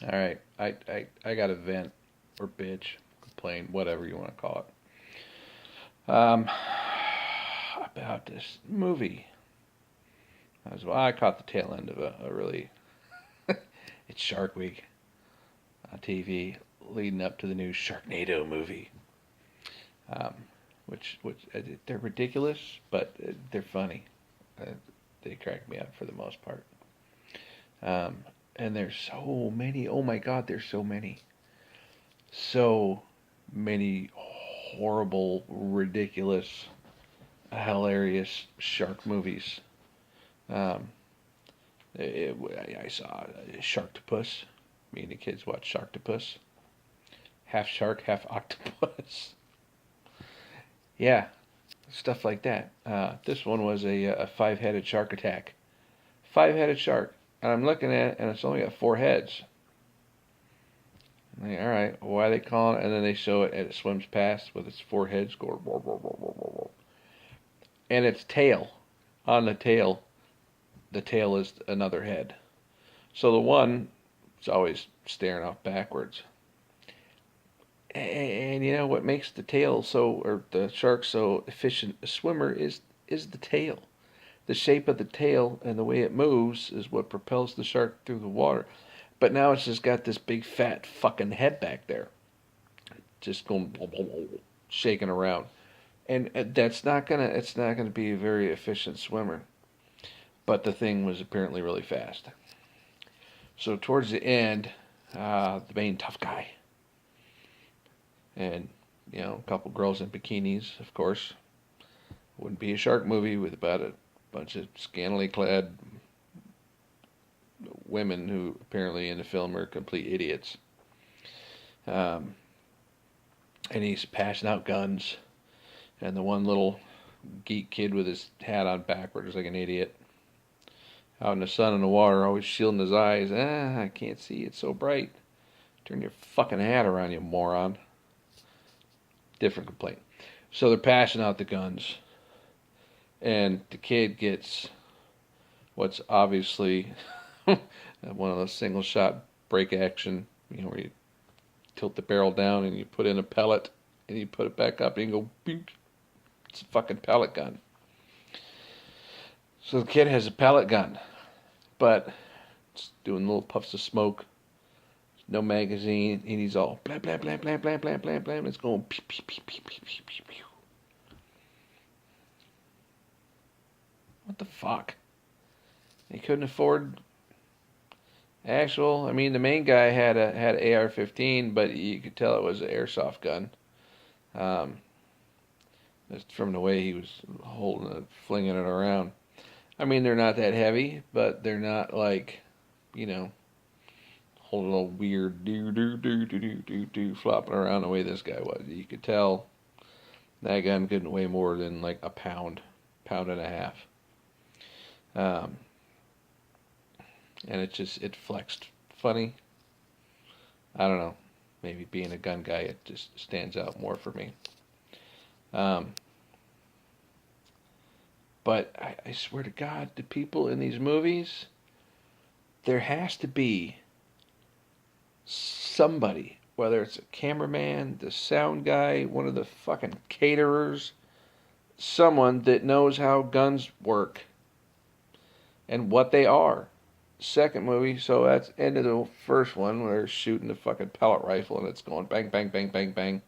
All right, I got a vent or bitch, complain, whatever you want to call it. About this movie. I caught the tail end of a really it's Shark Week on TV, leading up to the new Sharknado movie. Um, which they're ridiculous, but they're funny. Uh, they crack me up for the most part. Um, and there's so many. Oh my God, there's so many. So many horrible, ridiculous, hilarious shark movies. Um, I saw Sharktopus. Me and the kids watched Sharktopus. Half shark, half octopus. Yeah, stuff like that. This one was a five-headed shark attack. Five-headed shark. And I'm looking at it, and it's only got four heads. I'm like, all right, why are they calling it? And then they show it, and it swims past with its four heads going, and its tail. On the tail is another head. So the one is always staring off backwards. And you know what makes the tail or the shark so efficient a swimmer is the tail. The shape of the tail and the way it moves is what propels the shark through the water. But now it's just got this big fat fucking head back there, just going shaking around, and it's not gonna be a very efficient swimmer. But the thing was apparently really fast. So towards the end, the main tough guy, and a couple girls in bikinis, of course. Wouldn't be a shark movie with about a bunch of scantily clad women who apparently in the film are complete idiots. Um, and he's passing out guns, and the one little geek kid with his hat on backwards like an idiot, out in the sun and the water, always shielding his eyes. I can't see, it's so bright. Turn your fucking hat around, you moron. Different complaint. So they're passing out the guns, and the kid gets what's obviously one of those single shot break action, where you tilt the barrel down and you put in a pellet and you put it back up and you go, bink. It's a fucking pellet gun. So the kid has a pellet gun, but it's doing little puffs of smoke. No magazine, and he's all blam blam blam blam blam blam blam blam. It's going pew pew pew pew pew pew pew pew. What the fuck? They couldn't afford actual. I mean, the main guy had a AR-15, but you could tell it was an airsoft gun. Um, just from the way he was holding it, flinging it around. I mean, they're not that heavy, but they're not like, you know, holding a weird do flopping around the way this guy was. You could tell that gun couldn't weigh more than like a pound, pound and a half. Um, and it flexed funny. I don't know. Maybe being a gun guy, it just stands out more for me. Um, but I swear to God, the people in these movies, there has to be somebody, whether it's a cameraman, the sound guy, one of the fucking caterers, someone that knows how guns work and what they are. Second movie, so that's end of the first one where they're shooting the fucking pellet rifle and it's going bang, bang, bang, bang, bang.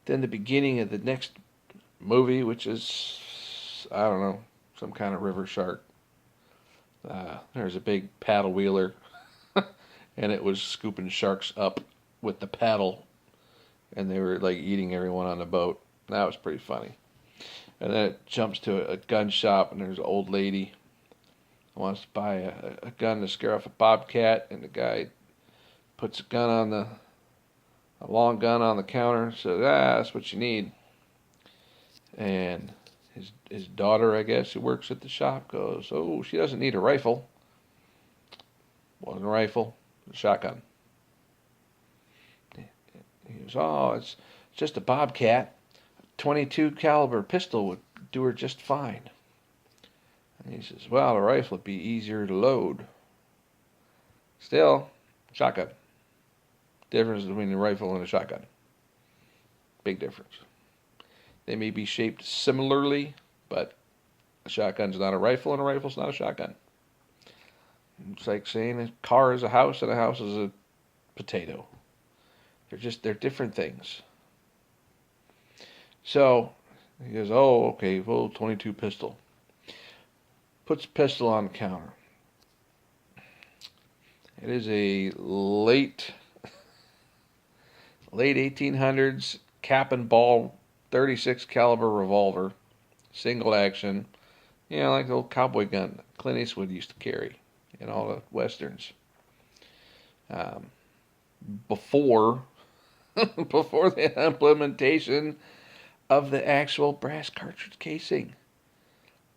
Then the beginning of the next movie, which is, I don't know, some kind of river shark. There's a big paddle wheeler, and it was scooping sharks up with the paddle, and they were like eating everyone on the boat. That was pretty funny. And then it jumps to a gun shop, and there's an old lady who wants to buy a gun to scare off a bobcat, and the guy puts a long gun on the counter, says, that's what you need. And his daughter, I guess, who works at the shop, goes, oh, she doesn't need a rifle. Wasn't a rifle, a shotgun. He goes, oh, it's just a bobcat. 22 caliber pistol would do her just fine. And he says, well, a rifle would be easier to load. Still, shotgun. Difference between a rifle and a shotgun. Big difference. They may be shaped similarly, but a shotgun's not a rifle and a rifle's not a shotgun. It's like saying a car is a house and a house is a potato. They're different things. So he goes, oh, okay, well, 22 pistol. Puts pistol on the counter. It is a late 1800s cap and ball 36 caliber revolver, single action, like the old cowboy gun Clint Eastwood used to carry in all the westerns. Before the implementation of the actual brass cartridge casing.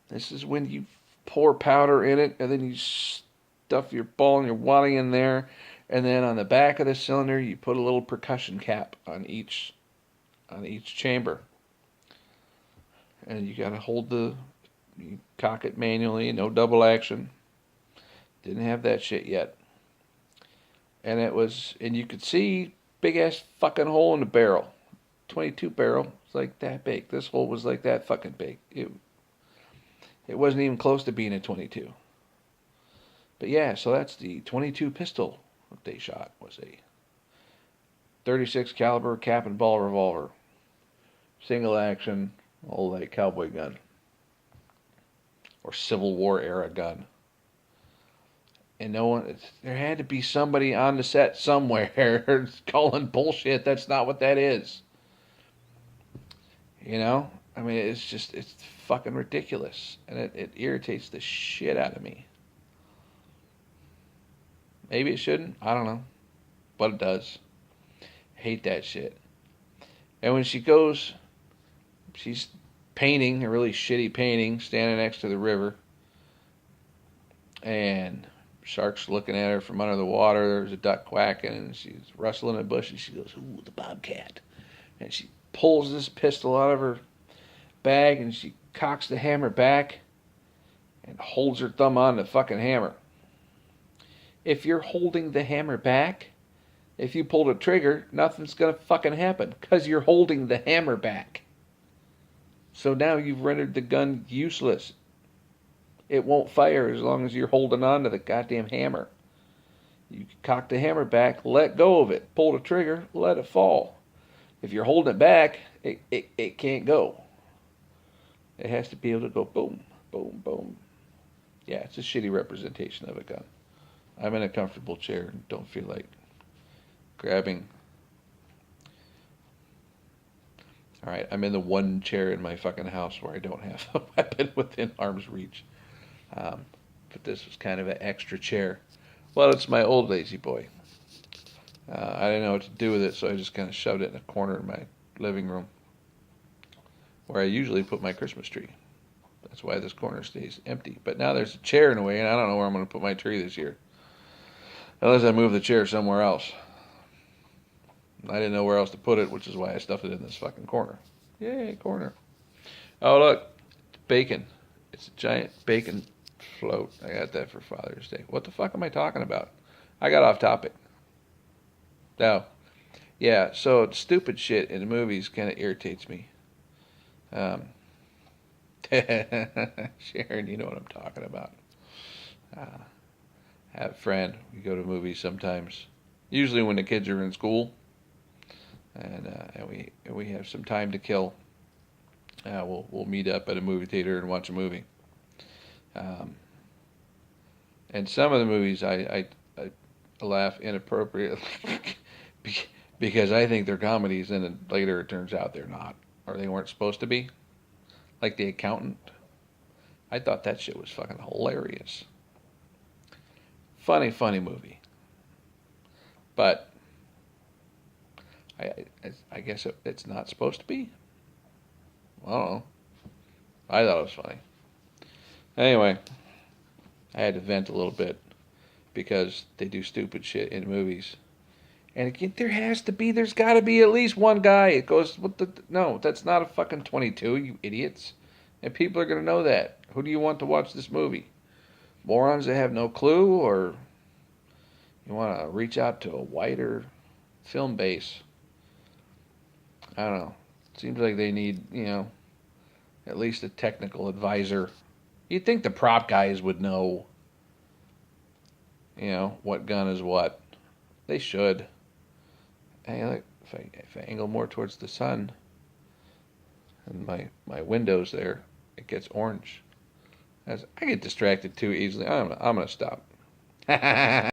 This is when you pour powder in it and then you stuff your ball and your wadding in there, and then on the back of the cylinder you put a little percussion cap on each chamber, and you got to you cock it manually, no double action. Didn't have that shit yet, and you could see big ass fucking hole in the barrel. 22 barrel, it's like that big. This hole was like that fucking big. It wasn't even close to being a 22. But yeah, so that's the 22 pistol that they shot, was a 36 caliber cap and ball revolver. Single action, old like cowboy gun. Or Civil War era gun. And there had to be somebody on the set somewhere calling bullshit. That's not what that is. I mean, it's fucking ridiculous. And it irritates the shit out of me. Maybe it shouldn't. I don't know. But it does. Hate that shit. And when she's painting, a really shitty painting, standing next to the river. And shark's looking at her from under the water. There's a duck quacking, and she's rustling a bush, and she goes, ooh, the bobcat. And she pulls this pistol out of her bag, and she cocks the hammer back and holds her thumb on the fucking hammer. If you're holding the hammer back, if you pull the trigger, nothing's going to fucking happen because you're holding the hammer back. So now you've rendered the gun useless. It won't fire as long as you're holding on to the goddamn hammer. You cock the hammer back, let go of it, pull the trigger, let it fall. If you're holding it back, it can't go. It has to be able to go boom, boom, boom. Yeah, it's a shitty representation of a gun. I'm in a comfortable chair and don't feel like grabbing. Alright, I'm in the one chair in my fucking house where I don't have a weapon within arm's reach. But this was kind of an extra chair. Well, it's my old lazy boy. I didn't know what to do with it, so I just kind of shoved it in a corner in my living room where I usually put my Christmas tree. That's why this corner stays empty. But now there's a chair in the way, and I don't know where I'm going to put my tree this year. Unless I move the chair somewhere else. I didn't know where else to put it, which is why I stuffed it in this fucking corner. Yay, corner. Oh, look. Bacon. It's a giant bacon float. I got that for Father's Day. What the fuck am I talking about? I got off topic. Now, yeah, so stupid shit in the movies kind of irritates me. Sharon, you know what I'm talking about. I have a friend. We go to movies sometimes. Usually when the kids are in school. And we have some time to kill. We'll meet up at a movie theater and watch a movie. And some of the movies I laugh inappropriately because I think they're comedies, and then later it turns out they're not, or they weren't supposed to be. Like The Accountant. I thought that shit was fucking hilarious. Funny movie. But I guess it's not supposed to be. I don't know. I thought it was funny. Anyway, I had to vent a little bit because they do stupid shit in movies. And again, there's got to be at least one guy. It goes, no, that's not a fucking 22, you idiots. And people are going to know that. Who do you want to watch this movie? Morons that have no clue, or you want to reach out to a wider film base? I don't know. Seems like they need, at least a technical advisor. You'd think the prop guys would know, what gun is what. They should. Hey, look, if I angle more towards the sun and my windows there, it gets orange. As I get distracted too easily. I'm gonna stop.